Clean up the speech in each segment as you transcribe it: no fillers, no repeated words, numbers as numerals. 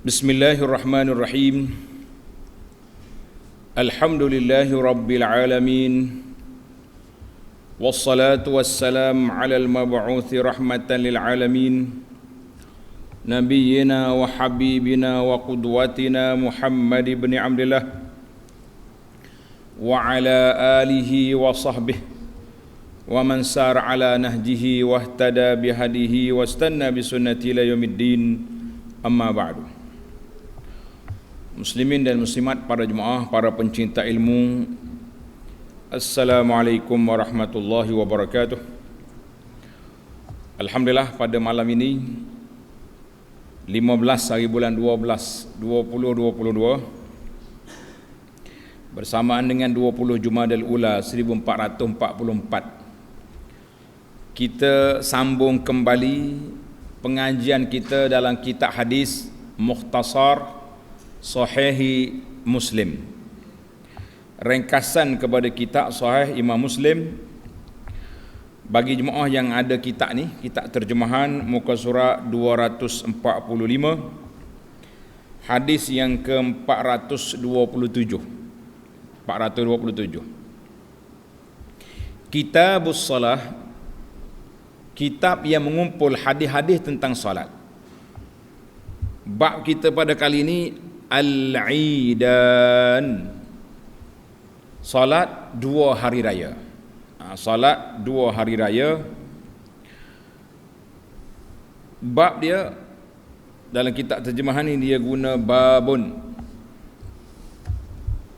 Bismillahirrahmanirrahim. Alhamdulillahi rabbil alamin. Wassalatu wassalam ala al-mab'uthi rahmatan lil alamin. Nabiyyina wa habibina wa qudwatina Muhammad ibn Abdullah wa ala alihi wa sahbihi wa man sar ala nahjihi wa ihtada bihadihi wa istanna bi sunnati ila yaumiddin. Amma ba'du. Muslimin dan muslimat, para jemaah, para pencinta ilmu, Assalamualaikum warahmatullahi wabarakatuh. Alhamdulillah, pada malam ini 15 hari bulan 12 2022 bersamaan dengan 20 Jumadal Ula 1444, kita sambung kembali pengajian kita dalam kitab hadis Mukhtasar Sahih Muslim, ringkasan kepada kitab Sahih Imam Muslim. Bagi jemaah yang ada kitab ni, kitab terjemahan, muka surat 245, hadis yang ke-427. Kitabus Salah, kitab yang mengumpul hadis-hadis tentang salat. Bab kita pada kali ini Al-Idan, salat dua hari raya. Salat dua hari raya. Bab dia dalam kitab terjemahan ini dia guna babun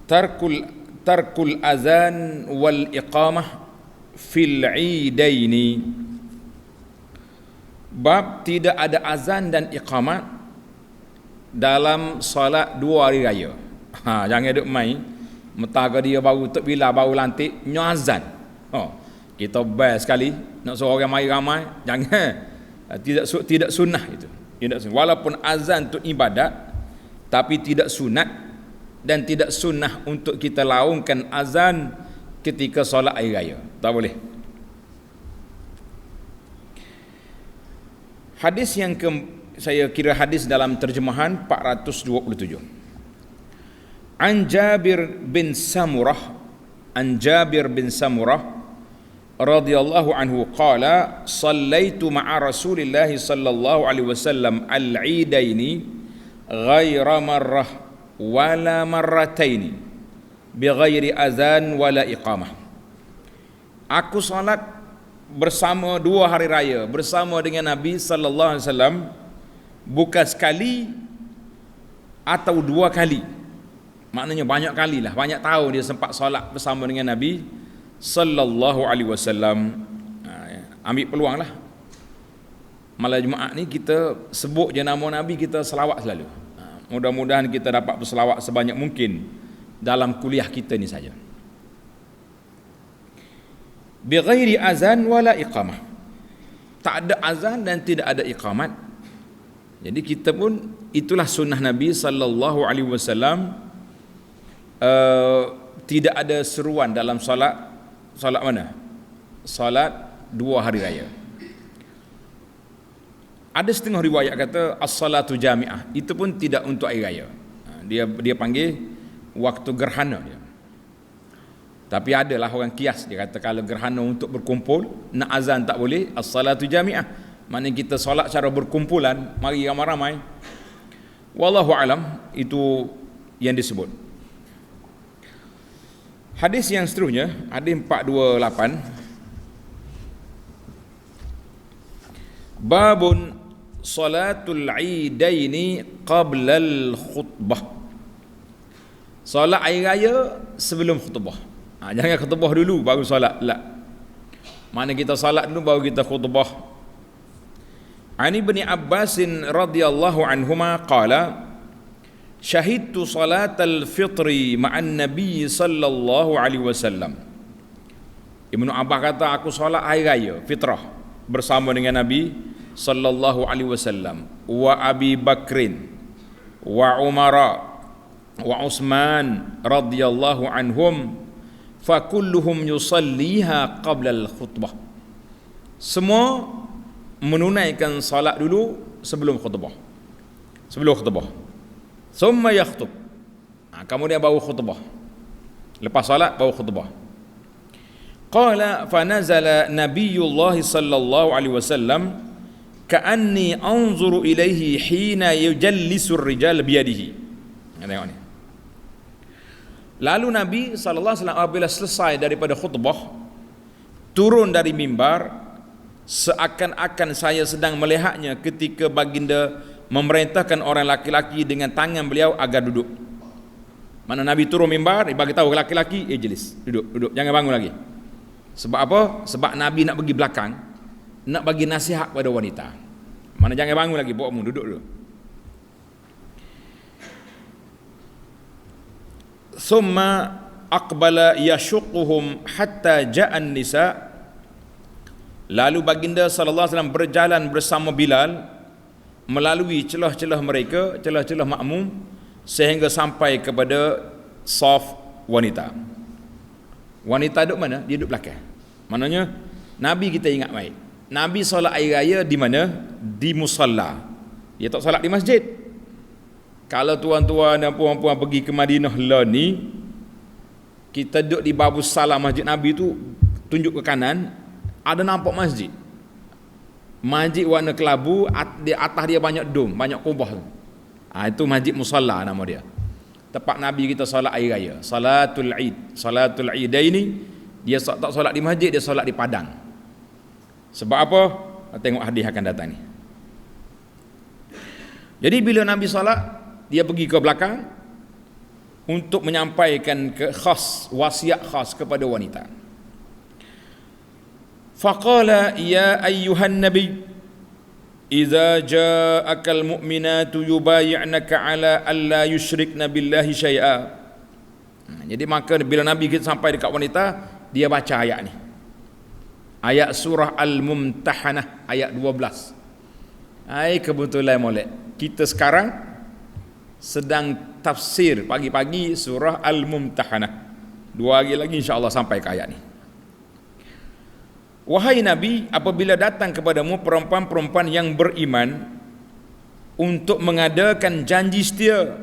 tarkul azan wal iqamah fil idaini. Bab tidak ada azan dan iqamat dalam solat dua hari raya. Jangan duk main metaga dia baru tek bila baru lantik nyo azan. Kita best sekali nak suruh orang mai ramai. Jangan. Tidak sunnah itu. Tidak sunnah. Walaupun azan tu ibadat, tapi tidak sunat dan tidak sunnah untuk kita laungkan azan ketika solat hari raya. Tak boleh. Hadis yang saya kira hadis dalam terjemahan 427. An Jabir bin Samurah radhiyallahu anhu qala sallaitu ma'a Rasulillah sallallahu alaihi wasallam al-idaini ghaira marrah wala marrataini bighairi azan wala iqamah. Aku salat bersama dua hari raya bersama dengan Nabi sallallahu alaihi wasallam bukan sekali atau dua kali. Maknanya banyak kali lah, banyak tahun dia sempat solat bersama dengan Nabi sallallahu alaihi wasallam. Ambil peluang lah malam Jumaat ni kita sebut je nama Nabi, kita selawat selalu. Mudah-mudahan kita dapat berselawat sebanyak mungkin dalam kuliah kita ni saja. Bi ghairi azan wala iqamah. Tak ada azan dan tidak ada iqamat. Jadi kita pun itulah sunnah Nabi sallallahu alaihi wasallam. Tidak ada seruan dalam solat mana? Solat dua hari raya. Ada setengah riwayat kata as-salatu jami'ah, itu pun tidak untuk hari raya. Dia panggil waktu gerhana dia. Tapi adalah orang kias, dia kata kalau gerhana untuk berkumpul nak azan tak boleh, as-salatu jami'ah. Maknanya kita solat secara berkumpulan, mari ramai-ramai. Wallahu alam, itu yang disebut. Hadis yang seterusnya, hadis 428. Babun salatul idaini qabla al-khutbah. Solat hari raya sebelum khutbah. Jangan khutbah dulu baru solat. Tak. Mana kita solat dulu baru kita khutbah. Ani bin Abbas radhiyallahu anhuma qala syahidtu salatal fitri ma'an nabiy sallallahu alaihi wasallam. Ibnu Abbas kata aku solat hari raya fitrah bersama dengan Nabi sallallahu alaihi wasallam wa Abi Bakrin wa Umara wa Utsman radhiyallahu anhum fa kulluhum yusalliha qabla al-khutbah. Semua menunaikan salat dulu sebelum khutbah. Thumma yakhutub. Kemudian baru khutbah. Lepas salat baru khutbah. Qala fa nazala Nabiullah sallallahu alaihi wasallam ka'anni anzuru ilaihi hina yujallisu ar-rijal biyadihi. Tengok ni. Lalu Nabi sallallahu alaihi wasallam apabila selesai daripada khutbah, turun dari mimbar, seakan-akan saya sedang melihatnya ketika baginda memerintahkan orang laki-laki dengan tangan beliau agar duduk. Mana Nabi turun mimbar, dia bagi tahu laki-laki, ijlis, duduk, jangan bangun lagi. Sebab apa? Sebab Nabi nak pergi belakang, nak bagi nasihat pada wanita. Mana jangan bangun lagi, bawa mu duduk dulu. Thumma aqbala yashuquhum hatta ja'an nisa. Lalu baginda sallallahu alaihi wasallam berjalan bersama Bilal melalui celah-celah mereka, celah-celah makmum, sehingga sampai kepada saf wanita. Wanita duduk mana? Dia duduk belakang. Maknanya Nabi kita ingat baik, Nabi solat air raya di mana? Di musalla. Dia tak solat di masjid. Kalau tuan-tuan dan puan-puan pergi ke Madinah lah ni, kita duduk di babus salam masjid Nabi tu, tunjuk ke kanan, ada nampak masjid. Masjid warna kelabu, di atas dia banyak dom, banyak kubah. Itu masjid musalla nama dia. Tempat Nabi kita solat air raya, salatul Eid, salatul Eidaini. Dia tak solat di masjid, dia solat di padang. Sebab apa? Tengok hadis akan datang ni. Jadi bila Nabi solat, dia pergi ke belakang untuk menyampaikan wasiat khas kepada wanita. Faqala ya ayyuhan nabi idza ja'akal mu'minatu yubayyi'naka ala alla yusyrikna billahi syai'a. Jadi maka bila Nabi kita sampai dekat wanita, dia baca ayat ni. Ayat surah Al-Mumtahanah ayat 12. Kebetulan molek. Kita sekarang sedang tafsir pagi-pagi surah Al-Mumtahanah. 2 hari lagi insya-Allah sampai ke ayat ni. Wahai Nabi, apabila datang kepadamu perempuan-perempuan yang beriman untuk mengadakan janji setia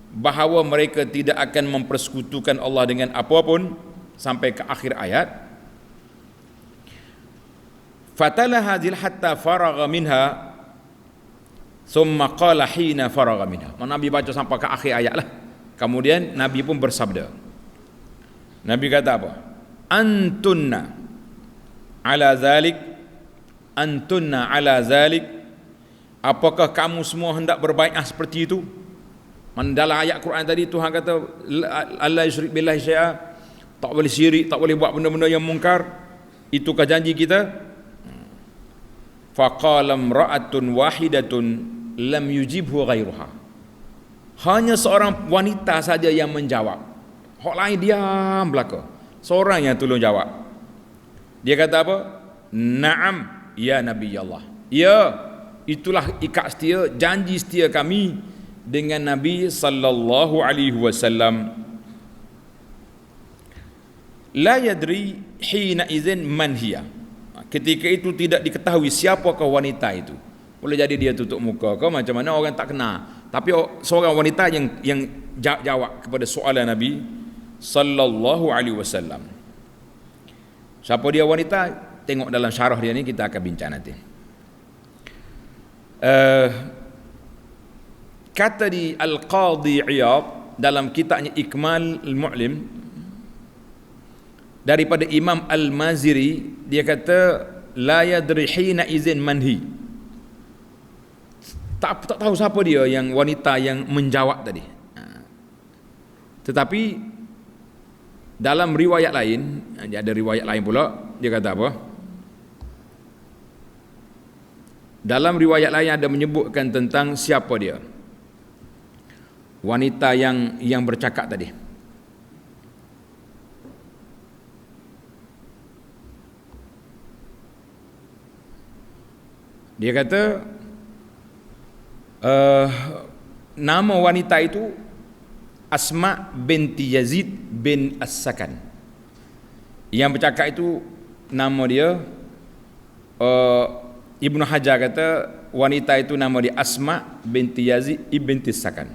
bahawa mereka tidak akan mempersekutukan Allah dengan apapun, sampai ke akhir ayat. Fatala hadhil hatta faragha minha thumma qala hina faragha minha. Nabi baca sampai ke akhir ayat lah. Kemudian Nabi pun bersabda. Nabi kata apa? Antunna ala zalik, antunna ala zalik, apakah kamu semua hendak berbaiat seperti itu? Dalam ayat Quran tadi Tuhan kata alla yusyrik billahi syai'a, tak boleh syirik, tak boleh buat benda-benda yang mungkar. Itukah janji kita? Faqala imra'atun wahidatun lam yujibhu ghairuha. Hanya seorang wanita saja yang menjawab. Hak lain diam belaka. Seorang yang tolong jawab. Dia kata apa? Naam ya Nabi Allah. Ya, itulah ikat setia, janji setia kami dengan Nabi sallallahu alaihi wasallam. La yadri hina idzin man hiya. Ketika itu tidak diketahui siapakah wanita itu. Boleh jadi dia tutup muka ke macam mana, orang tak kenal. Tapi seorang wanita yang jawab kepada soalan Nabi sallallahu alaihi wasallam. Siapa dia wanita? Tengok dalam syarah dia ni, kita akan bincang nanti. Kata di Al-Qadhi Iyad dalam kitabnya Ikmal Al-Mu'lim daripada Imam Al-Maziri, dia kata la yadri hina izin manhi. Tak tahu siapa dia yang wanita yang menjawab tadi. Tetapi dalam riwayat lain, ada riwayat lain pula, dia kata apa? Dalam riwayat lain ada menyebutkan tentang siapa dia, wanita yang bercakap tadi. Dia kata nama wanita itu Asma binti Yazid bin As-Sakan. Yang bercakap itu nama dia Ibnu Hajar kata wanita itu nama dia Asma binti Yazid binti As-Sakan.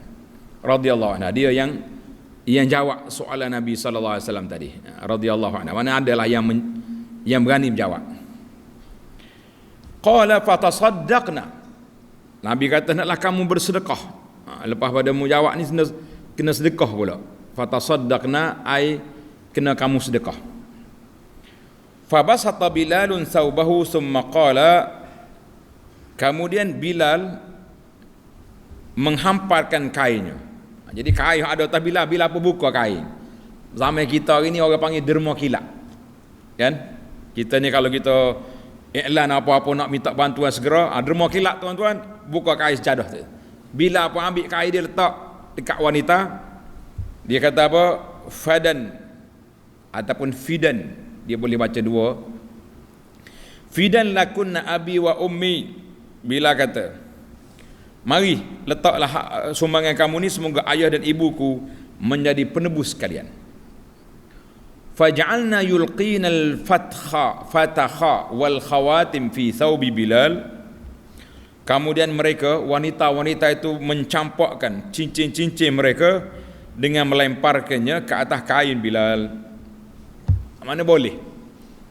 radhiyallahu anha, dia yang jawab soalan Nabi sallallahu alaihi wasallam tadi, radhiyallahu anha. Mana adalah yang berani menjawab. Qala fatasaddaqna, Nabi kata naklah kamu bersedekah. Lepas pada mu jawab ni kena sedekah pula. Fatasaddaqna ai kena kamu sedekah. Fabasata Bilalun thawbahu thumma qala, kemudian Bilal menghamparkan kainnya. Jadi kain ada atas Bilal apa buka kain. Zaman kita hari ni orang panggil derma kilat. Kan? Kita ni kalau kita iklan apa-apa nak minta bantuan segera, derma kilat tuan-tuan, buka kain sejadah tu. Bila apa ambil kain dia letak dekat wanita, dia kata apa? Fadan ataupun fidan, dia boleh baca dua. Fidan lakunna abi wa ummi. Bila kata, mari letaklah sumbangan kamu ni, semoga ayah dan ibuku menjadi penebus kalian. Faj'alna yulqina al-fatakha wal khawatim fi thawbi Bilal. Kemudian mereka, wanita-wanita itu mencampakkan cincin-cincin mereka dengan melemparkannya ke atas kain Bilal. Mana boleh?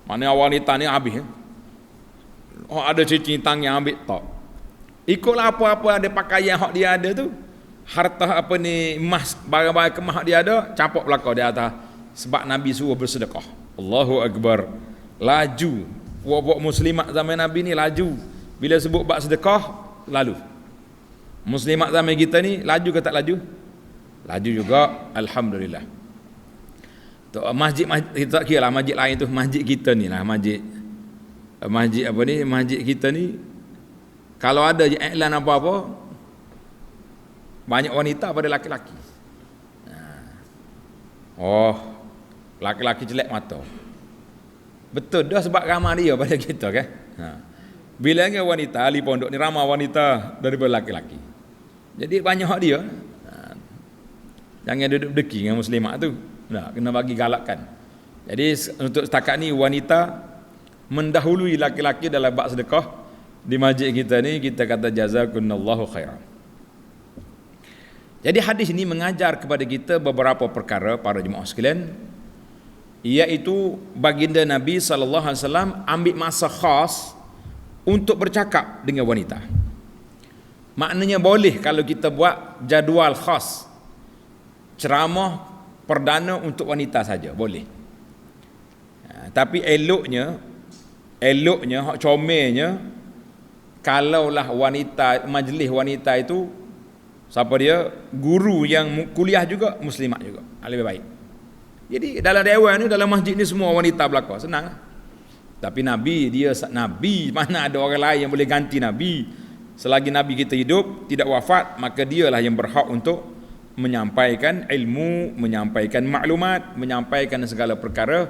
Mana wanita ni habis. Oh, ada cincin tangan yang ambil tak. Ikutlah apa-apa ada pakaian hak dia ada tu. Harta apa ni, emas, barang-barang kemah dia ada, campak belakang di atas. Sebab Nabi suruh bersedekah. Allahu Akbar. Laju. Buat-buat muslimat zaman Nabi ni laju. Bila sebut bab sedekah, lalu. Muslimat zaman kita ni laju ke tak laju? Laju juga, alhamdulillah. Masjid kita tak kira lah masjid lain tu, masjid kita ni lah, masjid apa ni, masjid kita ni kalau ada je iklan apa-apa, banyak wanita pada laki-laki. Oh, laki-laki jelek mata. Betul dah, sebab ramah dia pada kita kan. Bilangnya wanita ahli pondok ni ramah wanita daripada laki-laki. Jadi banyak hak dia. Jangan duduk deki dengan muslimat tu. Kena bagi galakkan. Jadi untuk setakat ni wanita mendahului laki-laki dalam bab sedekah. Di masjid kita ni kita kata jazakumullahu khairan. Jadi hadis ini mengajar kepada kita beberapa perkara para jemaah sekalian, iaitu baginda Nabi sallallahu alaihi wasallam ambil masa khas untuk bercakap dengan wanita. Maknanya boleh kalau kita buat jadual khas, ceramah perdana untuk wanita saja, boleh. Tapi eloknya hak comelnya, kalaulah wanita, majlis wanita itu siapa dia, guru yang kuliah juga, muslimat juga, lebih baik. Jadi dalam dewan ni, dalam masjid ni semua wanita belaka, senang. Tapi Nabi, dia Nabi, mana ada orang lain yang boleh ganti Nabi. Selagi Nabi kita hidup, tidak wafat, maka dialah yang berhak untuk menyampaikan ilmu, menyampaikan maklumat, menyampaikan segala perkara,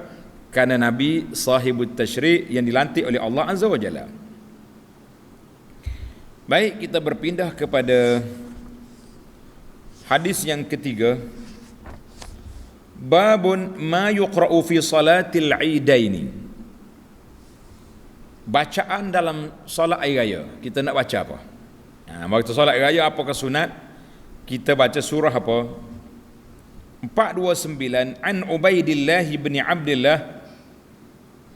kerana Nabi sahibut tashri' yang dilantik oleh Allah Azza wa Jalla. Baik, kita berpindah kepada hadis yang ketiga. Babun ma yuqra'u fi salatil idaini. Bacaan dalam solat air raya. Kita nak baca apa? Waktu solat air raya, apakah sunat? Kita baca surah apa? 429. An Ubaidillah bin Abdullah.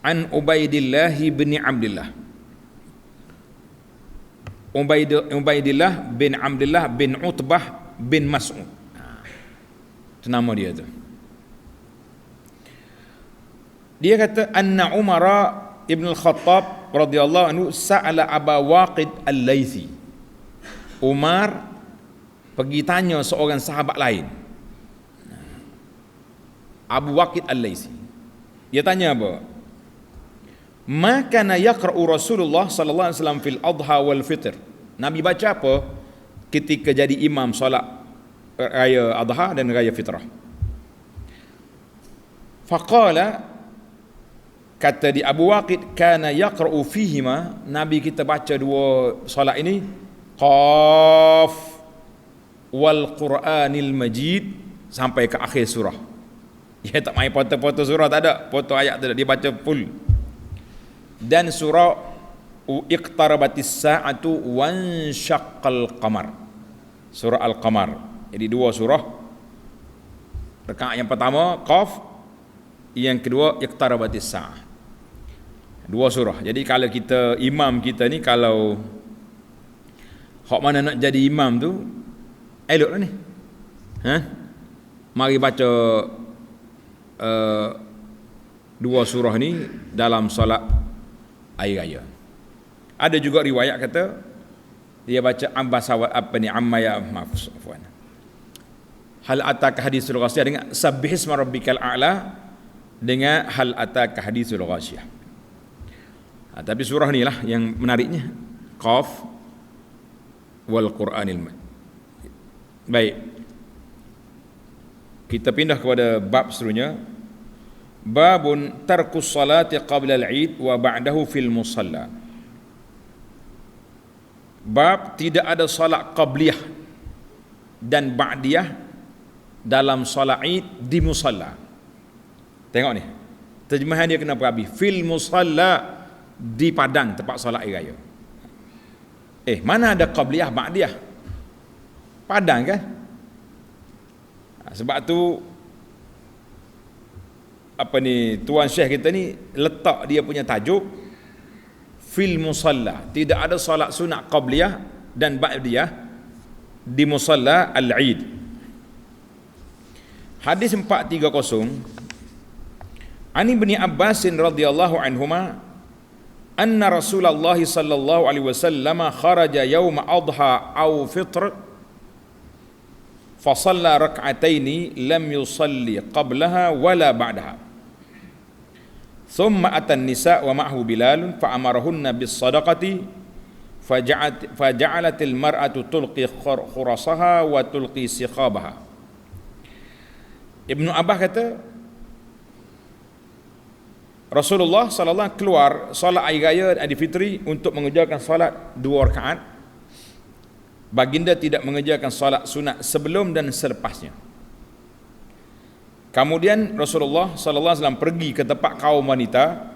An Ubaidillah bin Abdullah. Ubaidillah bin Abdullah bin Utbah bin Mas'ud. Itu nama dia tu. Dia kata anna Umar Ibn al-Khattab radhiyallahu anhu sa'ala Aba Waqid al-Laythi. Umar pergi tanya seorang sahabat lain, Abu Waqid al-Laythi. Dia tanya apa? Ma kana yaqra'u Rasulullah sallallahu alaihi wasallam fil adha wal fitr. Nabi baca apa ketika jadi imam solat raya adha dan raya fitrah? Faqala, kata di Abu Waqid, kana yaqra'u fihima, Nabi kita baca dua solat ini, Qaf wal Qur'anil Majid, sampai ke akhir surah. Dia tak main foto-foto surah, tak ada foto ayat, tak ada, dia baca full. Dan surah iqtarabatis sa'atu wanshaqqal qamar, surah Al-Qamar. Jadi 2 surah. Rakaat yang pertama Qaf, yang kedua Iqtarabatis Sa'ah. 2 surah. Jadi kalau kita imam kita ni, kalau hak mana nak jadi imam tu eloklah ni. Mari baca 2 surah ni dalam solat hari raya. Ada juga riwayat kata dia baca hal ataka hadisul ghasyiyah dengan sabbihisma rabbikal a'la dengan hal ataka hadisul ghasyiyah. Tapi surah ni lah yang menariknya, Qaf wal Qur'anil Majid. Baik, kita pindah kepada bab seterusnya. Babun tarkus salati qabla al-Eid wa ba'dahu fil musalla. Bab tidak ada salat qabliyah dan ba'diyah dalam salat Eid di musalla. Tengok ni, terjemahan dia kena habis. Fil musalla, di padang tempat salat raya. Mana ada qabliyah ba'diyah? Padang kan? Sebab tu Tuan Syekh kita ni letak dia punya tajuk fil musalla. Tidak ada salat sunat qabliyah dan ba'diyah di musalla al-Eid. Hadis 430 An Ibni Abbas radhiyallahu anhuma anna Rasulullah sallallahu alaihi wasallam kharaja yawm adha aw fitr fa shalla rak'ataini lam yusalli qablaha wala ba'daha. Thumma ata an-nisa wa ma'ahu Bilal fa amarahunna bis sadaqati faja'alatil mar'atu tulqi khurasaha wa tulqi sikhabaha. Ibnu Abbas kata Rasulullah sallallahu alaihi wasallam keluar solat hari raya Aidilfitri untuk mengerjakan solat 2 rakaat. Baginda tidak mengerjakan solat sunat sebelum dan selepasnya. Kemudian Rasulullah sallallahu alaihi wasallam pergi ke tempat kaum wanita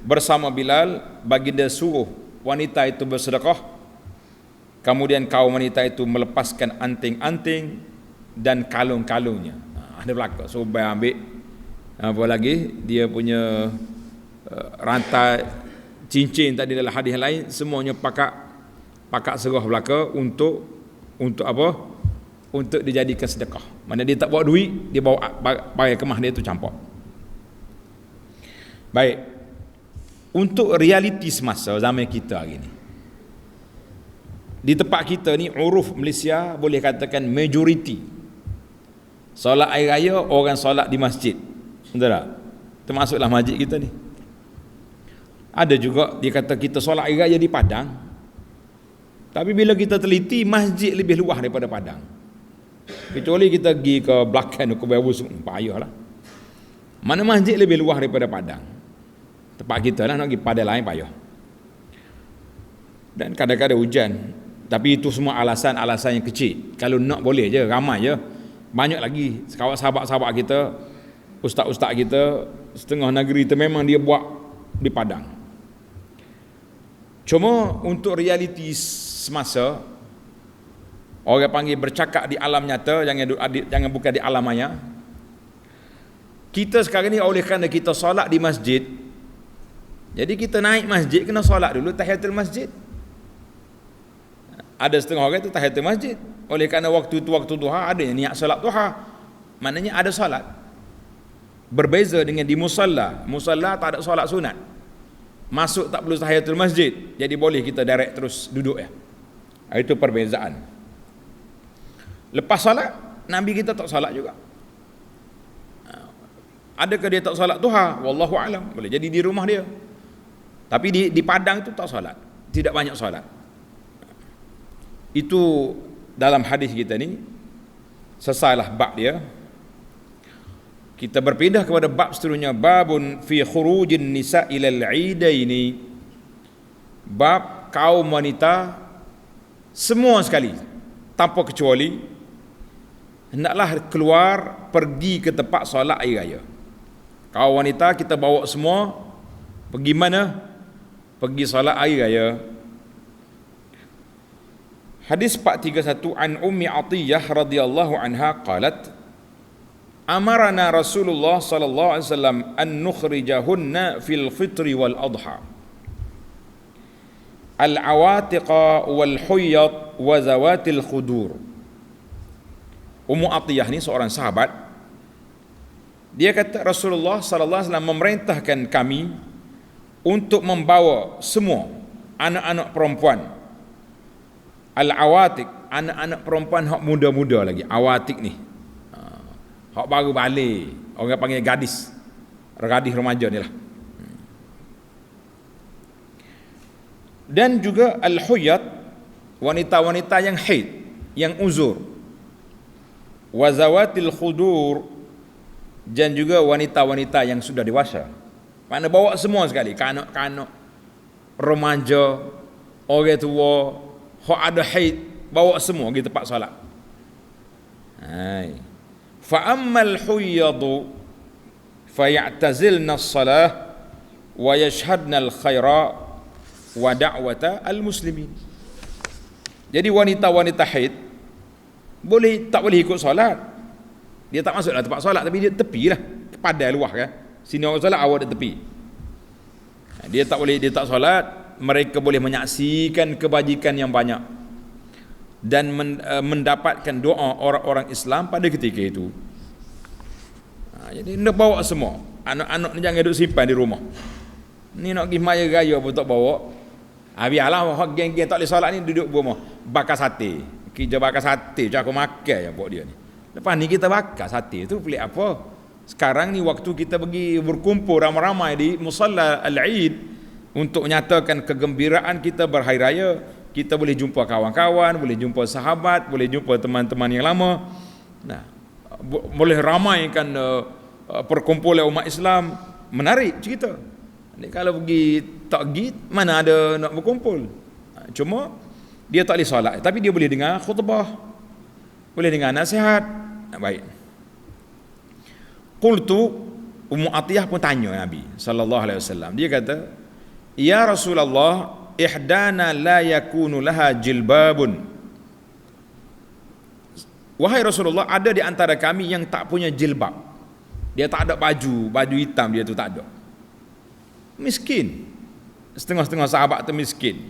bersama Bilal. Baginda suruh wanita itu bersedekah. Kemudian kaum wanita itu melepaskan anting-anting dan kalung-kalungnya. Ada belakang so ambil apa lagi dia punya rantai cincin tadi dalam hadis lain, semuanya pakat serah belaka untuk apa? Untuk dijadikan sedekah. Mana dia tak bawa duit, dia bawa pakai kemah dia tu campur. Baik, untuk realiti semasa zaman kita hari ni, di tempat kita ni, uruf Malaysia boleh katakan majoriti solat hari raya orang solat di masjid. Betul tak? Termasuklah masjid kita ni. Ada juga dia kata kita solat hari raya di padang, tapi bila kita teliti, masjid lebih luas daripada padang. Kecuali kita pergi ke belakang ke bawah, payahlah. Mana masjid lebih luas daripada padang. Tempat kita lah nak pergi padang lain payah. Dan kadang-kadang hujan. Tapi itu semua alasan-alasan yang kecil. Kalau nak boleh je, ramai je. Banyak lagi sahabat-sahabat kita, ustaz-ustaz kita, setengah negeri itu memang dia buat di padang. Cuma untuk realiti semasa, orang panggil bercakap di alam nyata, jangan bukan di alam maya. Kita sekarang ni oleh kerana kita solat di masjid, jadi kita naik masjid kena solat dulu tahiyatul masjid. Ada setengah orang tu tahiyatul masjid, oleh kerana waktu tu waktu duha, ada yang niat solat duha, maknanya ada solat. Berbeza dengan di musalla. Musalla tak ada solat sunat, masuk tak perlu tahiyatul masjid, jadi boleh kita direct terus duduk ya. Itu perbezaan. Lepas solat, Nabi kita tak solat juga. Adakah dia tak solat duha? Wallahu alam. Boleh jadi di rumah dia. Tapi di padang tu tak solat, tidak banyak solat. Itu dalam hadis kita ni. Selesailah bab dia. Kita berpindah kepada bab seterusnya, babun fi khurujin nisa ilal idaini. Bab kaum wanita semua sekali tanpa kecuali hendaklah keluar pergi ke tempat solat hari raya. Kaum wanita kita bawa semua pergi mana? Pergi solat hari raya. Hadis 431 an Ummi Atiyah radhiyallahu anha qalat amarana Rasulullah sallallahu alaihi wasallam an nukhrijahunna fil fitri wal adha al awatiqa wal huyyat wa zawatil khudur. Ummu Atiyah ni seorang sahabat, dia kata Rasulullah sallallahu alaihi wasallam memerintahkan kami untuk membawa semua anak-anak perempuan al-awatik, anak-anak perempuan hak muda-muda lagi, awatik ni hak baru balik, orang panggil gadis remaja ni lah. Dan juga al-huyat, wanita-wanita yang haid, yang uzur, wa zawatil khudur, dan juga wanita-wanita yang sudah dewasa. Mana bawa semua sekali, kanak-kanak, remaja, orang tua, hak ada haid, bawa semua pergi tempat solat. Hai. Fa ammal huyyadu fayatazilna as-salah wa yashhadna al-khaira wa da'wata al-muslimin. Jadi wanita-wanita haid tak boleh ikut solat. Dia tak masuklah tempat solat, tapi dia tepilah, padai luah kan. Sini orang solat, awak di tepi. Dia tak solat. Mereka boleh menyaksikan kebajikan yang banyak dan mendapatkan doa orang-orang Islam pada ketika itu. Jadi nak bawa semua. Anak-anak ni jangan duduk simpan di rumah. Ni nak pergi maya raya pun tak bawa. Biarlah geng-geng tak boleh solat ni duduk rumah bakar sate. Kerja bakar sate, macam aku makan je buat dia ni. Lepas ni kita bakar sate tu pelik apa? Sekarang ni waktu kita pergi berkumpul ramai-ramai di musalla al-Eid untuk menyatakan kegembiraan kita berhari raya, kita boleh jumpa kawan-kawan, boleh jumpa sahabat, boleh jumpa teman-teman yang lama. Nah, boleh ramaikan perkumpulan umat Islam, menarik cerita. Ni kalau pergi tak pergi, mana ada nak berkumpul. Cuma dia tak boleh solat, tapi dia boleh dengar khutbah, boleh dengar nasihat. Baik. Qultu, Ummu Atiyah pun tanya Nabi sallallahu alaihi wasallam. Dia kata, "Ya Rasulullah, ihdana la yakunu laha jilbabun." Wahai Rasulullah, ada di antara kami yang tak punya jilbab. Dia tak ada baju hitam dia tu tak ada. Miskin. Setengah-setengah sahabat tu miskin.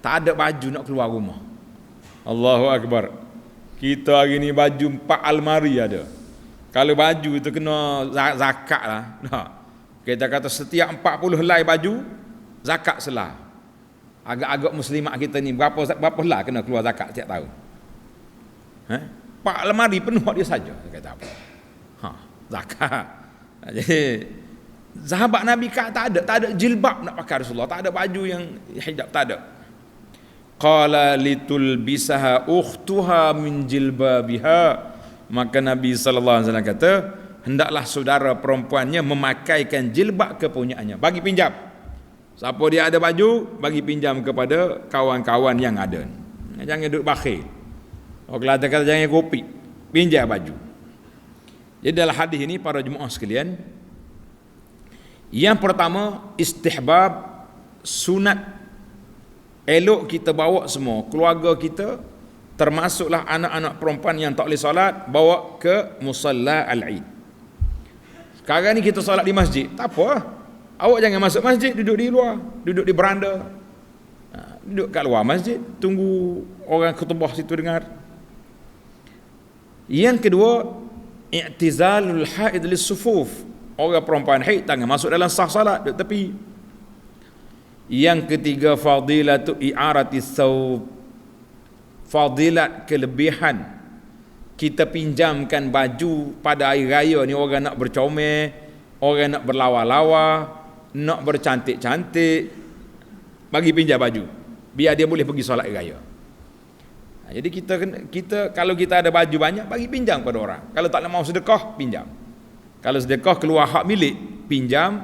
Tak ada baju nak keluar rumah. Allahu Akbar. Kita hari ni baju 4 almari ada. Kalau baju itu kena zakat lah. Nah, kita kata setiap 40 helai baju zakat selah. Agak-agak muslimat kita ni berapa helai kena keluar zakat setiap tahun. 4 lemari penuh dia saja. Kata apa? Zakat. Jadi sahabat Nabi tak ada jilbab nak pakai Rasulullah, tak ada baju yang hijab, tak ada. Qala litulbisaha ukhtuha min jilbabiha. Maka Nabi sallallahu alaihi wasallam kata, hendaklah saudara perempuannya memakaikan jilbab kepunyaannya, bagi pinjam. Siapa dia ada baju, bagi pinjam kepada kawan-kawan yang ada. Jangan duduk bakhil. Orang Kelantan kata jangan kopi, pinjam baju. Jadi dalam hadis ini para jemaah sekalian, yang pertama istihbab, sunat, elok kita bawa semua keluarga kita, termasuklah anak-anak perempuan yang tak boleh solat, bawa ke musalla al-Eid. Sekarang ni kita solat di masjid, tak apa, awak jangan masuk masjid, duduk di luar, duduk di beranda, duduk kat luar masjid, tunggu orang khutbah situ dengar. Yang kedua, i'tizalul haid lis-sufuf. Orang perempuan haid jangan masuk dalam saf salat, duduk tepi. Yang ketiga, fadilatu i'aratis thawb. Fadilat, kelebihan kita pinjamkan baju pada hari raya ni. Orang nak bercomel, orang nak berlawa-lawa, nak bercantik-cantik, bagi pinjam baju biar dia boleh pergi solat hari raya. Jadi kita kalau kita ada baju banyak, bagi pinjam pada orang. Kalau tak nak mau sedekah, pinjam. Kalau sedekah keluar hak milik, pinjam,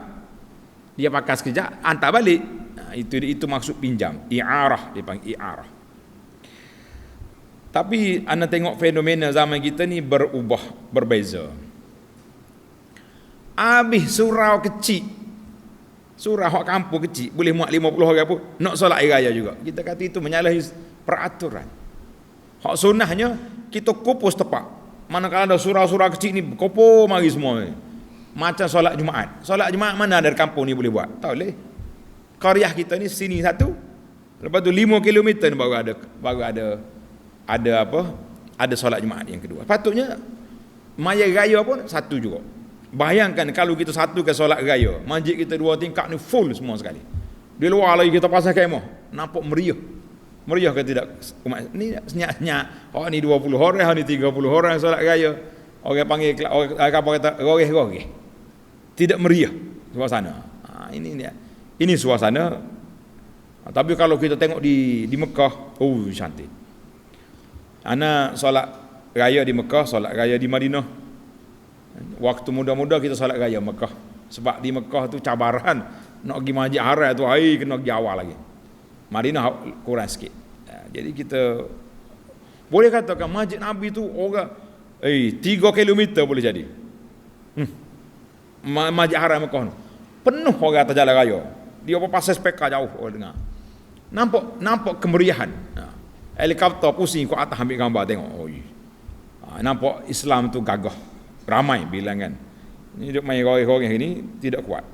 dia pakai sekejap, hantar balik. Itu maksud pinjam, i'arah, dia panggil i'arah. Tapi anda tengok fenomena zaman kita ni berubah, berbeza. Habis surau kecil, surau hak kampung kecil, boleh muat 50 orang pun nak solat hari raya juga. Kita kata itu menyalahi peraturan. Hak sunnahnya kita kupus tepak. Manakala ada surau-surau kecil ni kopo mari semua ni. Macam solat Jumaat. Solat Jumaat mana dari kampung ni boleh buat? Tak boleh. Qaryah kita ni sini satu. Lepas tu 5 kilometer baru ada apa? Ada solat Jumaat yang kedua. Patutnya maya raya pun satu juga. Bayangkan kalau kita satu ke solat raya, masjid kita 2 tingkat ni full semua sekali. Di luar lagi kita pasang kemah, nampak meriah. Meriah ke tidak umat ni senyap-senyap. Oh ni 20 orang, ni 30 orang solat raya. Orang panggil orang apa kata goreh-goreh. Tidak meriah suasana. Ini dia. Ini suasana. Tapi kalau kita tengok di Mekah, oh cantik. Ana solat raya di Mekah, solat raya di Madinah. Waktu muda-muda kita solat raya Mekah. Sebab di Mekah tu cabaran nak pergi Masjid Haram tu hari kena pergi awal lagi. Madinah kurang sikit. Jadi kita boleh katakan Masjid Nabi tu orang 3 kilometer boleh jadi. Masjid Haram Mekah tu penuh orang atas jalan raya. Dia apa pasal speaker jauh orang dengar. Nampak kemeriahan. Helikopter pusing kat atas ambil gambar tengok. Nampak Islam tu gagah. Ramai bilangan. Ni duk main goreng-goreng ni tidak kuat.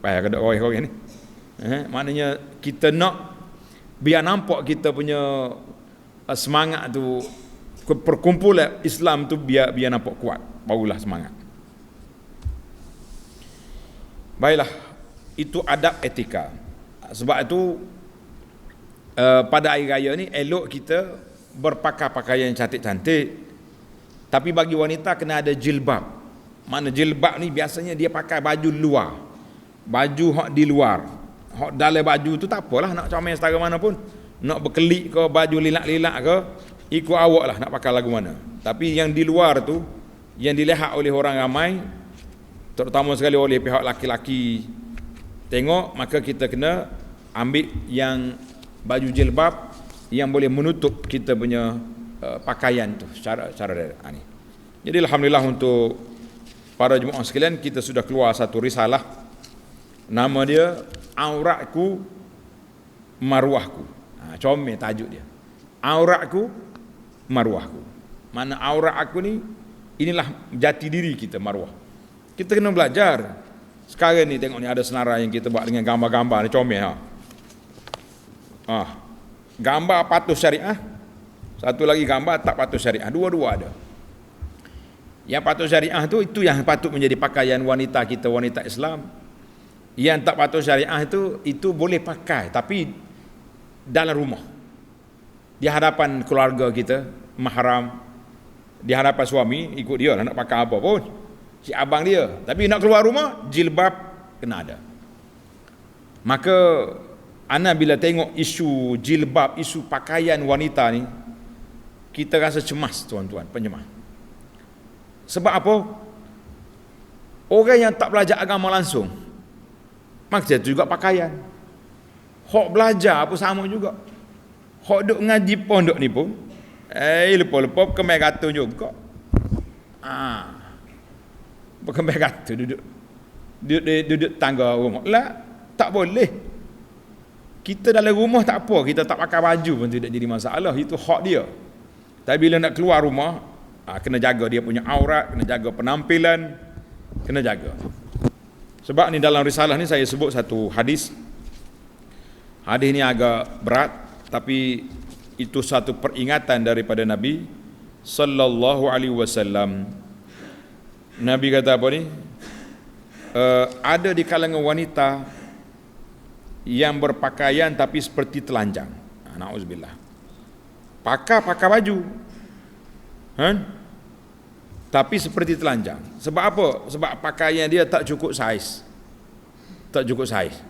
Payah kena goreng-goreng ni. Maknanya kita nak biar nampak kita punya semangat tu, perkumpulan Islam tu biar nampak kuat, barulah semangat. Baiklah, itu adab etika. Sebab itu pada hari raya ni elok kita berpakaian cantik-cantik. Tapi bagi wanita kena ada jilbab. Mana jilbab ni biasanya dia pakai baju luar. Baju hak di luar. Hak dalam baju tu tak apalah nak comel setara mana pun. Nak berkelik ke baju lilak-lilak ke, ikut awak lah nak pakai lagu mana. Tapi yang di luar tu, yang dilihat oleh orang ramai, terutama sekali oleh pihak laki-laki tengok, maka kita kena ambil yang baju jilbab yang boleh menutup kita punya pakaian tu secara ni. Jadi alhamdulillah untuk para jemaah sekalian, kita sudah keluar satu risalah, nama dia Auratku Maruahku. Comel tajuk dia, Auratku Maruahku. Mana aurat aku ni, inilah jati diri kita, maruah. Kita kena belajar. Sekarang ni tengok ni ada senarai yang kita buat dengan gambar-gambar ni, comel gambar patuh syariah, satu lagi gambar tak patuh syariah, dua-dua ada. Yang patuh syariah tu, itu yang patut menjadi pakaian wanita kita, wanita Islam. Yang tak patuh syariah itu boleh pakai tapi dalam rumah, di hadapan keluarga kita, mahram, di hadapan suami, ikut dia lah nak pakai apa pun, si abang dia. Tapi nak keluar rumah, jilbab kena ada. Maka ana bila tengok isu jilbab, isu pakaian wanita ni, kita rasa cemas tuan-tuan, pencemas. Sebab apa? Orang yang tak belajar agama langsung, maksudnya juga pakaian. Hok belajar pun sama juga. Hok duk ngaji pondok ni pun lepas-lepas kemai gatu juga. Kemai gatu duduk tangga rumah. Lah, tak boleh. Kita dalam rumah tak apa, kita tak pakai baju pun tidak jadi masalah, itu hak dia. Tapi bila nak keluar rumah, kena jaga dia punya aurat, kena jaga penampilan, kena jaga. Sebab ni dalam risalah ni saya sebut satu hadis. Hadis ni agak berat, tapi itu satu peringatan daripada Nabi sallallahu alaihi wasallam. Nabi kata apa ni? Ada di kalangan wanita yang berpakaian tapi seperti telanjang. Nauzubillah. Pakai baju. Tapi seperti telanjang. Sebab apa? Sebab pakaian dia tak cukup saiz. Tak cukup saiz.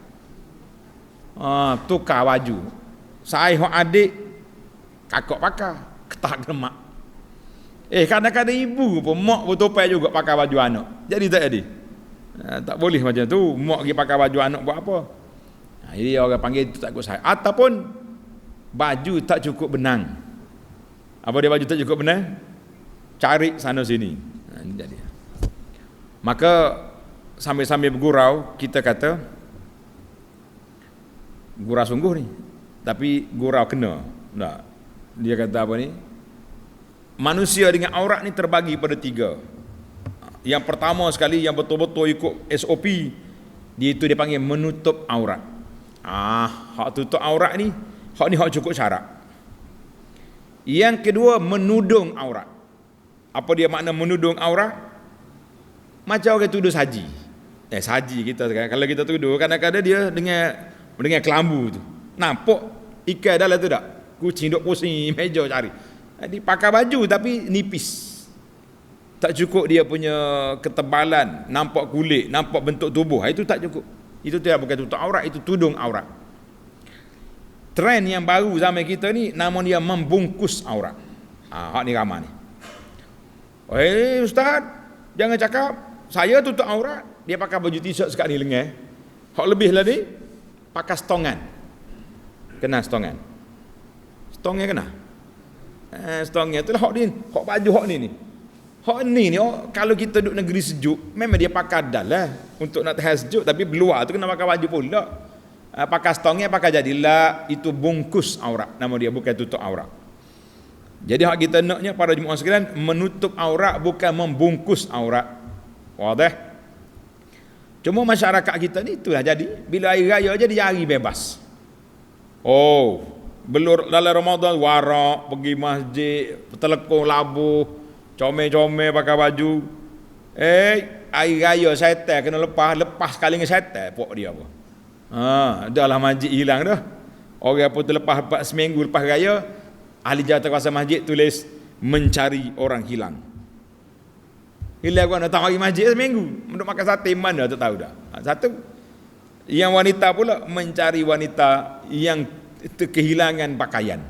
Tukar baju. Saiz hok adik kakak pakai, ketak gemak. Kadang-kadang ibu pun mak bertopai juga pakai baju anak. Jadi tak jadi. Tak boleh macam tu. Mak pergi pakai baju anak buat apa? Jadi orang panggil itu tak cukup saiz. Ataupun baju tak cukup benang. Apa dia baju tak cukup benang? Cari sana sini. Jadi. Maka sambil-sambil bergurau, kita kata gurau sungguh ni, tapi gurau kena. Tak. Dia kata apa ni? Manusia dengan aurat ni terbagi pada 3. Yang pertama sekali yang betul-betul ikut SOP, dia panggil menutup aurat. Hak tutup aurat ni, hak cukup syarat. Yang kedua, menudung aurat. Apa dia makna menudung aurat? Macam orang tuduh saji. Saji kita sekarang, kalau kita tuduh, kadang-kadang dia dengan kelambu tu. Nampak ikan dalam tu tak? Kucing duk pusing meja cari. Jadi pakai baju tapi nipis. Tak cukup dia punya ketebalan, nampak kulit, nampak bentuk tubuh. Itu tak cukup. Itu tidak bukan tutup aurat, itu tudung aurat. Trend yang baru zaman kita ni nama dia membungkus aurat. Hak ni ramai ni. Ustaz, jangan cakap saya tutup aurat, dia pakai baju t-shirt sekat ni lengan. Hak lebih lagi pakai stongan. Kena stongan. Stongan kena. Stongan tu lah hak ni, hak baju hak ni. Hak ni kalau kita duduk negeri sejuk, memang dia pakai dal lah untuk nak tahan sejuk, tapi luar tu kena pakai baju pula. Pakai stongnya pakai jadilah, itu bungkus aurat. Nama dia bukan tutup aurat. Jadi hak kita naknya para jemaah sekalian, menutup aurat bukan membungkus aurat. Wadah. Cuma masyarakat kita ni itulah jadi bila hari raya jadi hari bebas. Belur dalam Ramadan warak, pergi masjid, telekong labuh, comel-comel pakai baju. Hari raya syaitan kena lepas sekali dengan syaitan pok dia apa. Dah lah masjid hilang dah. Orang pun terlepas seminggu lepas raya, ahli jawatankuasa masjid tulis mencari orang hilang. Hilang orang datang hari masjid seminggu, duduk makan sate mana tak tahu dah. Satu. Yang wanita pula mencari wanita yang kehilangan pakaian.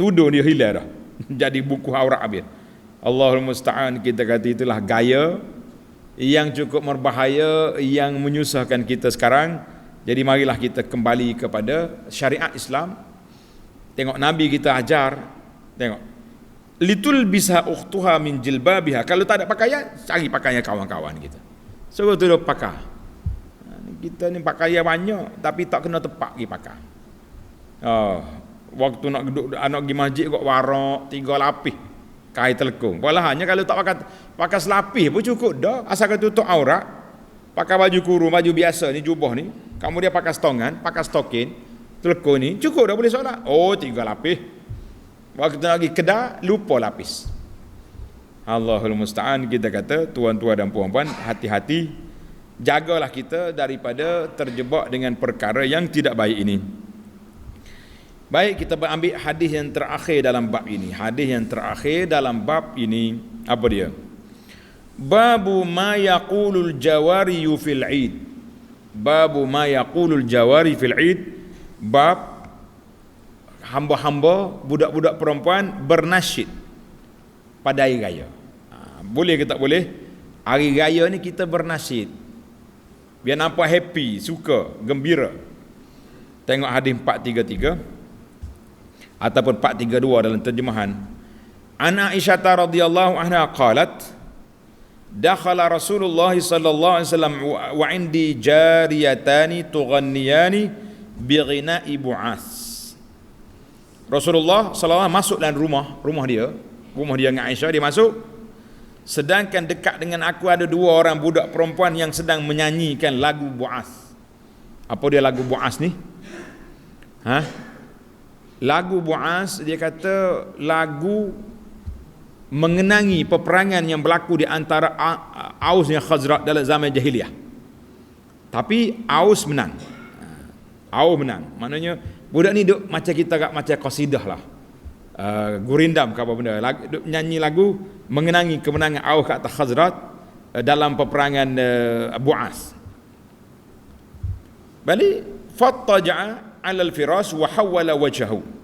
Tuduh dia hilang dah. Jadi buku aurat habis. Allahul musta'an, kita kata itulah gaya yang cukup berbahaya, yang menyusahkan kita sekarang. Jadi marilah kita kembali kepada syariat Islam. Tengok Nabi kita ajar, tengok. Litul bisa ukhtuha min jilbabiha. Kalau tak ada pakaian, cari pakaian kawan-kawan kita. Suruh tu pakai. Kita ni pakaian banyak tapi tak kena tepak pergi pakai. Waktu nak duduk anak pergi masjid kok warak 3 lapis kain telekung. Walahannya kalau tak pakai selapis pun cukup dah, asalkan tutup aurat. Pakai baju kurung, baju biasa ni, jubah ni, kemudian pakai stongan, pakai stokin, telekung ni, cukup dah boleh solat. 3 lapis. Waktu nak pergi kedai, lupa lapis. Allahul musta'an, kita kata tuan-tuan dan puan-puan, hati-hati, jagalah kita daripada terjebak dengan perkara yang tidak baik ini. Baik, kita ambil hadis yang terakhir dalam bab ini. Hadis yang terakhir dalam bab ini, apa dia? Babu ma yaqulul jawari fil Eid. Babu ma yaqulul jawari fil Eid. Bab hamba-hamba, budak-budak perempuan bernasyid pada hari raya. Boleh ke tak boleh? Hari raya ni kita bernasyid biar nampak happy, suka, gembira. Tengok hadis 433 ataupun 432 dalam terjemahan. An Aisyah radhiyallahu anha qalat, dakhala Rasulullah sallallahu alaihi wasallam wa indi jariyatani tughanniyani bi ghina'i bu'as. Rasulullah sallallahu masuk dalam rumah dia dengan Aisyah, dia masuk, sedangkan dekat dengan aku ada 2 orang budak perempuan yang sedang menyanyikan lagu bu'as. Apa dia lagu bu'as ni? Lagu bu'as, dia kata lagu mengenangi peperangan yang berlaku di antara Aus dan Khazraj dalam zaman jahiliyah. Tapi Aus menang. Maknanya budak ni duk macam kita macam qasidah lah. Gurindam ke apa benda. Duk nyanyi lagu mengenangi kemenangan Aus ke atas Khazraj dalam peperangan Bu'as. Balik fattaja'a 'alal firas wa hawala wajhahu.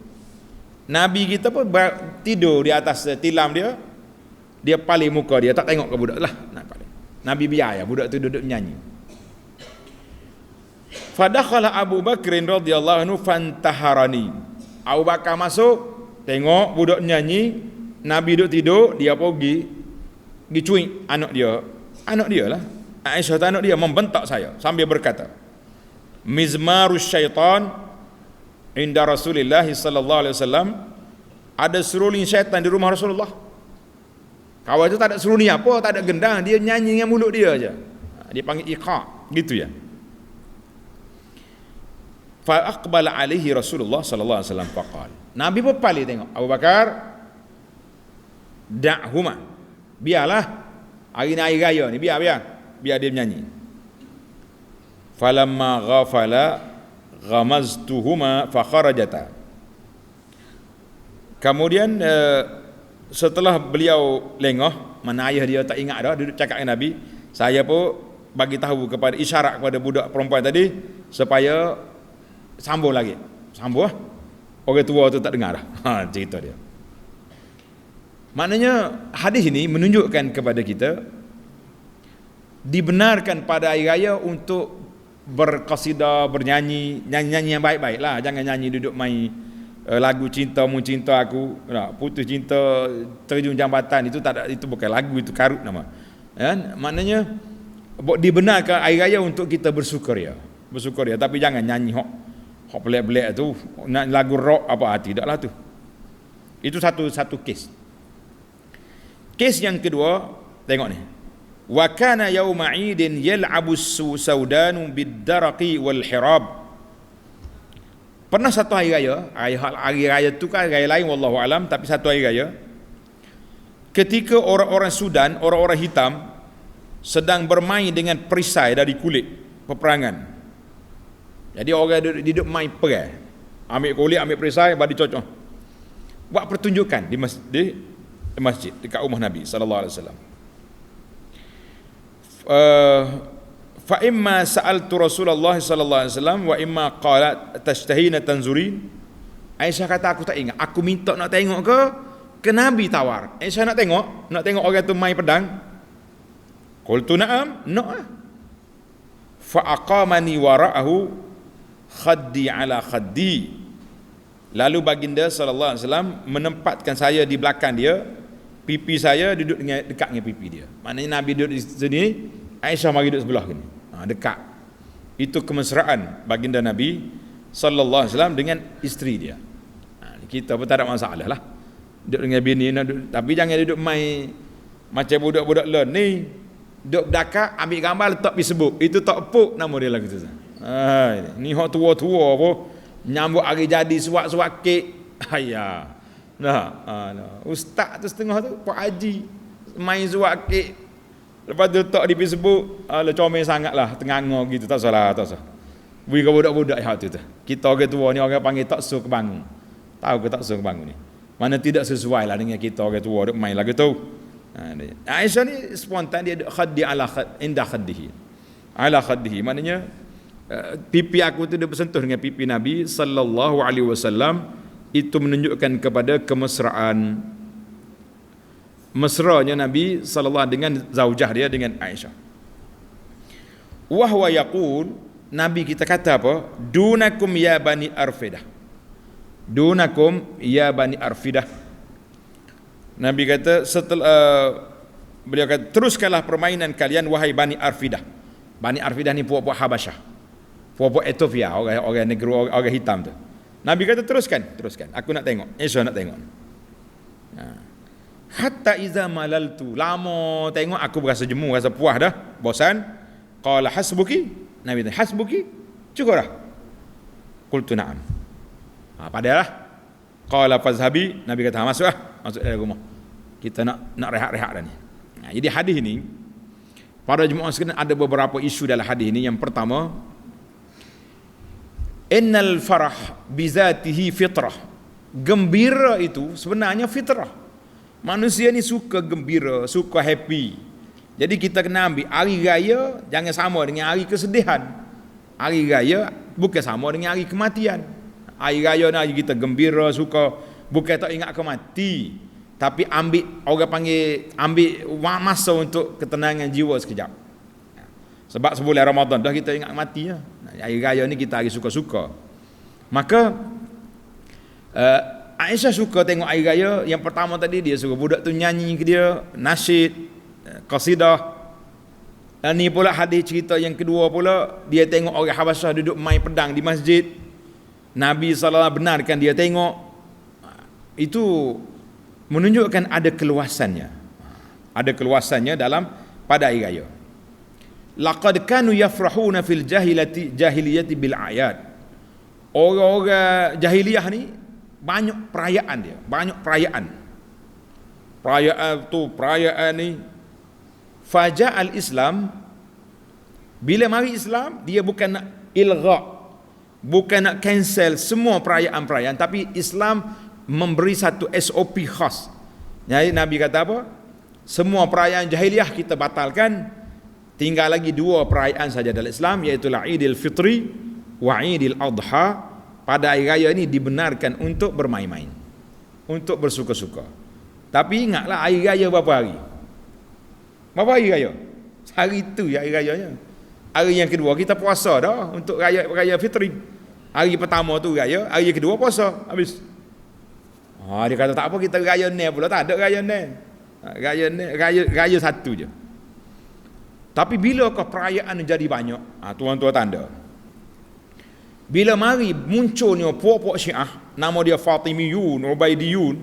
Nabi kita pun tidur di atas tilam dia paling muka dia, tak tengok ke budak lah. Nabi biar budak tu duduk menyanyi. Fadakhala Abu Bakr radhiyallahu anhu fantaharani. Abu Bakar masuk, tengok budak nyanyi, Nabi duduk tidur, dia pergi cuik anak dia lah. Aisyah anak dia membentak saya sambil berkata, mizmarus syaitan inda Rasulullah sallallahu alaihi wasallam, ada seruling syaitan di rumah Rasulullah. Kawan itu tak ada seruling apa, tak ada gendang, dia nyanyi dengan mulut dia aja. Dia panggil iqa, gitu ya. Fa aqbala alaihi Rasulullah sallallahu alaihi wasallam faqala. Nabi pun balik tengok Abu Bakar, da'huma. Biarlah hari ni hari raya ni, biar dia menyanyi. Falamma ghafala ghamaztuhuma fa kharajata. Kemudian setelah beliau lengah, mana ayah dia tak ingat dah, duduk cakap dengan Nabi, saya pun bagi tahu kepada isyarat kepada budak perempuan tadi supaya sambung lagi. Sambung lah. Orang tua tu tak dengar dah. Cerita dia. Maknanya hadis ini menunjukkan kepada kita dibenarkan pada hari raya untuk berqasidah, bernyanyi, nyanyi-nyanyi yang baik-baik lah. Jangan nyanyi duduk main lagu cinta mu cinta aku, putus cinta terjun jambatan, itu tak ada, itu bukan lagu, itu karut nama. Ya, maknanya dibenarkan hari raya untuk kita bersukaria, tapi jangan nyanyi hok pelik-pelik tu, nak lagu rock apa tidaklah tu. Itu satu kes. Kes yang kedua, tengok ni. Wa kana yauma 'idin yal'abu saudanu bid-daraqi wal hirab. Pernah satu hari raya, hari raya tu kan raya lain wallahu alam, tapi satu hari raya ketika orang-orang Sudan, orang-orang hitam sedang bermain dengan perisai dari kulit peperangan. Jadi orang duduk main perang, ambil kulit, ambil perisai, bagi cocok, buat pertunjukan di masjid dekat rumah Nabi sallallahu alaihi wasallam. Fa imma sa'altu Rasulullah sallallahu alaihi wasallam wa imma qalat tashtahina tanzurin. Aisyah kata aku tak ingat, aku minta nak tengok ke Nabi tawar. Aisyah nak tengok orang tu main pedang. Qultu na'am, nak. Fa aqamani wara'ahu khaddi ala khaddi. Lalu baginda sallallahu alaihi wasallam menempatkan saya di belakang dia, pipi saya duduk dekat dengan pipi dia. Maknanya Nabi duduk di sini, Aisyah mari duduk sebelah ni. Dekat. Itu kemesraan baginda Nabi sallallahu alaihi wasallam dengan isteri dia. Kita pun tak ada masalah lah. Duduk dengan bini, tapi jangan duduk main macam budak-budak lain ni. Duduk berdekat, ambil gambar, letak pergi sebut. Itu tak puk nama dia lagi tu. Ni hak tua-tua apa, nyambut hari jadi suap-suap kek. Ayah. Nah. Ustaz tu setengah tu, Pak Haji main suap kek. Lepas tu letak di Facebook, comel sangatlah, tengah-tengah gitu, tak salah. Beri ke budak-budak hak tu. Kita orang tua ni orang panggil tak suka kebangun. Tahu ke tak suka kebangun ni? Mana tidak sesuai lah dengan kita orang tua duk main lagu tu. Aisyah ni spontan, dia khaddi ala indah khaddihi. Ala khaddihi maknanya pipi aku tu dia bersentuh dengan pipi Nabi sallallahu alaihi wasallam. Itu menunjukkan kepada kemesraan, mesranya Nabi sallallahu dengan zaujah dia, dengan Aisyah. Wa huwa yaqul, Nabi kita kata apa? Dunakum ya bani Arfidah. Dunakum ya bani Arfidah. Nabi kata beliau kata, teruskanlah permainan kalian wahai bani Arfidah. Bani Arfidah ni puak-puak Habasyah, puak-puak Ethiopia, orang negeri orang hitam tu. Nabi kata teruskan. Aku nak tengok. Aisyah nak tengok. Hatta iza malaltu, lama tengok aku berasa jemu, rasa puas dah, bosan. Qala hasbuki, Nabi tanya, hasbuki, cukup dah? Qultu na'am. Padahlah. Qala fazhabi, Nabi kata masuk dalam rumah. Kita nak rehat-rehat dah ni. Jadi hadis ini, para jemaah sekalian, ada beberapa isu dalam hadis ini. Yang pertama, innal farah bizatihi fitrah. Gembira itu sebenarnya fitrah. Manusia ni suka gembira, suka happy. Jadi kita kena ambil hari raya jangan sama dengan hari kesedihan. Hari raya bukan sama dengan hari kematian. Hari raya ni hari kita gembira, suka, bukan tak ingat kemati, tapi ambil masa untuk ketenangan jiwa sekejap. Sebab sebulan Ramadan dah kita ingat mati ya. Hari raya ni kita hari suka-suka. Maka Aisyah suka tengok hari raya. Yang pertama tadi dia suka budak tu nyanyi ke dia nasyid, qasidah. Dan ni pula hadis cerita yang kedua pula, dia tengok orang Habasyah duduk main pedang di masjid. Nabi SAW benarkan dia tengok. Itu menunjukkan ada keluasannya. Ada keluasannya pada hari raya. Laqad kanu yafrahuna fil jahiliyati bil ayat. Orang-orang jahiliyah ni banyak perayaan dia, banyak perayaan. Perayaan ni faja'al Islam, bila mari Islam, dia bukan nak ilgha, bukan nak cancel semua perayaan-perayaan, tapi Islam memberi satu SOP khas. Jadi Nabi kata apa? Semua perayaan jahiliyah kita batalkan, tinggal lagi 2 perayaan saja dalam Islam, iaitu Idul Fitri wa Idul Adha. Pada hari raya ini dibenarkan untuk bermain-main, untuk bersuka-suka. Tapi ingatlah, hari raya berapa hari? Berapa hari raya? Hari itu ya hari rayanya. Hari yang kedua kita puasa dah untuk raya Fitri. Hari pertama tu raya, hari kedua puasa, habis. Dia kata tak apa, kita raya ni pula, tak ada raya ni. Raya satu je. Tapi bila kau perayaan jadi banyak, tuan-tuan tanda. Bila mari munculnya puak-puak Syiah, nama dia Fatimiyun, Ubaidiyun,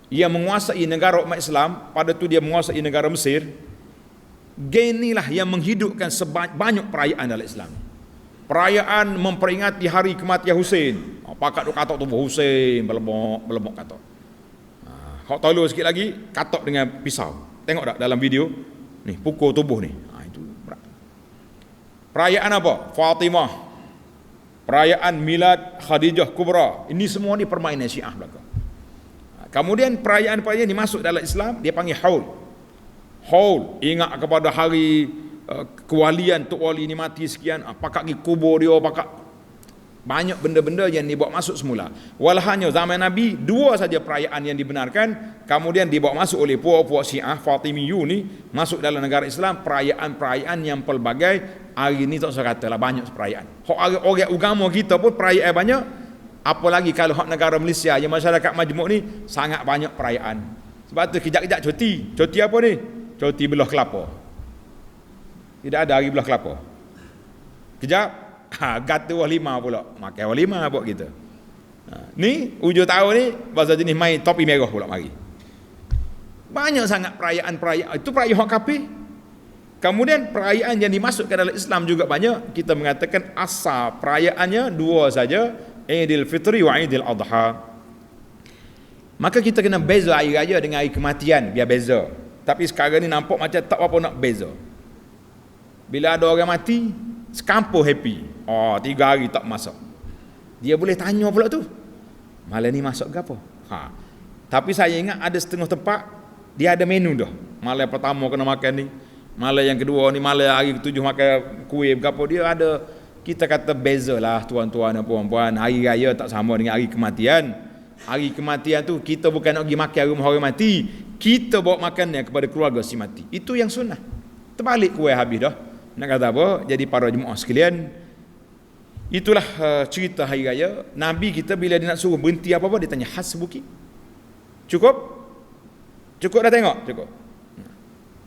yang menguasai negara umat Islam, pada tu dia menguasai negara Mesir. Inilah yang menghidupkan banyak perayaan dalam Islam. Perayaan memperingati hari kematian Husain. Pakat tu katok tubuh Husain, belemok katok. Kau tahu sikit lagi, katok dengan pisau. Tengok tak dalam video? Ni, pukul tubuh ni. Itu berat. Perayaan apa? Fatimah. Perayaan milad Khadijah Kubra. Ini semua ni permainan Syiah belakang. Kemudian perayaan-perayaan ni masuk dalam Islam, dia panggil haul. Haul, ingat kepada hari kewalian Tok Wali ni mati sekian, pakak pergi kubur dia, pakak banyak benda-benda yang dibawa masuk semula. Walhanya zaman Nabi 2 saja perayaan yang dibenarkan, kemudian dibawa masuk oleh puak-puak Syiah Fatimiyun ni, masuk dalam negara Islam. Perayaan-perayaan yang pelbagai. Hari ni tak usah katalah, banyak perayaan. Orang agama kita pun perayaan banyak, apalagi kalau hak negara Malaysia yang masyarakat majmuk ni sangat banyak perayaan. Sebab tu kejap-kejap cuti apa ni? Cuti belah kelapa. Tidak ada hari belah kelapa. Kejap gatu walimah pula, makan walimah buat kita. Ni hujung tahun ni bahasa jenis main topi merah pula mari. Banyak sangat perayaan-perayaan. Itu perayaan hak kafir. Kemudian perayaan yang dimasukkan dalam Islam juga banyak. Kita mengatakan asal perayaannya 2 saja, Idul Fitri wa Idul Adha. Maka kita kena beza hari raya dengan hari kematian, biar beza. Tapi sekarang ni nampak macam tak apa nak beza. Bila ada orang mati, sekampung happy. 3 hari tak masak. Dia boleh tanya pula tu, malam ni masak ke apa? Tapi saya ingat ada setengah tempat dia ada menu dah. Malam pertama kena makan ni, malam yang kedua ni, malam hari ke-7 makan kuih ke apa. Dia ada, kita kata bezalah tuan-tuan dan puan-puan. Hari raya tak sama dengan hari kematian. Hari kematian tu kita bukan nak pergi makan rumah orang mati, kita bawa makannya kepada keluarga si mati. Itu yang sunnah. Terbalik kuih habis dah. Nak kata apa? Jadi para jemaah sekalian, itulah cerita hari raya. Nabi kita bila dia nak suruh berhenti apa-apa, dia tanya hasbuki. Cukup? Cukup dah tengok? Cukup.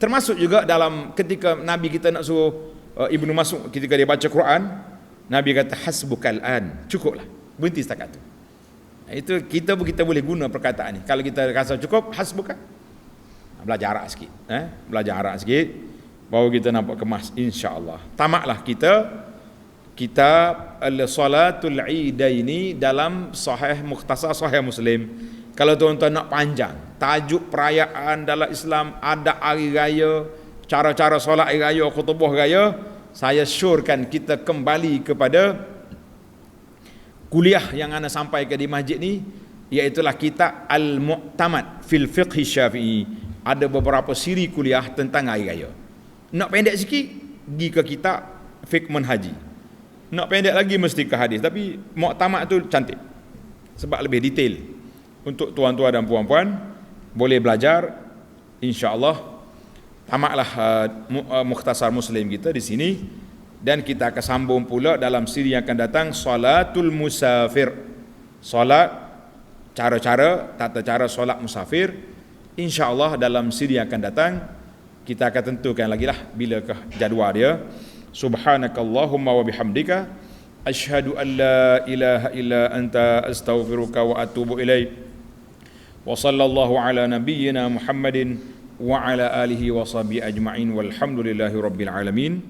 Termasuk juga dalam ketika Nabi kita nak suruh Ibnu Mas'ud ketika dia baca Quran, Nabi kata hasbukal an. Cukuplah. Berhenti setakat tu. Itu kita boleh guna perkataan ni. Kalau kita rasa cukup, hasbuka. Belajar Arab sikit, belajar Arab sikit, baru kita nampak kemas, insya-Allah. Tamatlah kita kitab Salatul Idaini dalam Sahih Mukhtasar Sahih Muslim. Kalau tuan-tuan nak panjang, tajuk perayaan dalam Islam, ada hari raya, cara-cara solat hari raya, khutbah raya, saya syorkan kita kembali kepada kuliah yang ana sampaikan di masjid ni, iaitulah kitab Al-Mu'tamad fil Fiqh Syafi'i. Ada beberapa siri kuliah tentang hari raya. Nak pendek sikit, pergi ke kitab Fiqh Manhaji. Nak pendek lagi mesti ke hadis, tapi Mu'tamad tu cantik sebab lebih detail. Untuk tuan-tuan dan puan-puan boleh belajar, insya-Allah. Tamatlah Mukhtasar Muslim kita di sini, dan kita akan sambung pula dalam siri yang akan datang, Salatul Musafir. Solat, cara-cara, tata cara solat musafir. Insya-Allah dalam siri yang akan datang kita akan tentukan lagi lah bilakah jadual dia. Subhanakallahumma wa bihamdika asyhadu an la ilaha illa anta astaghfiruka wa atubu ilaik. Wa sallallahu ala nabiyyina Muhammadin wa ala alihi wa sahbihi ajma'in walhamdulillahi rabbil alamin.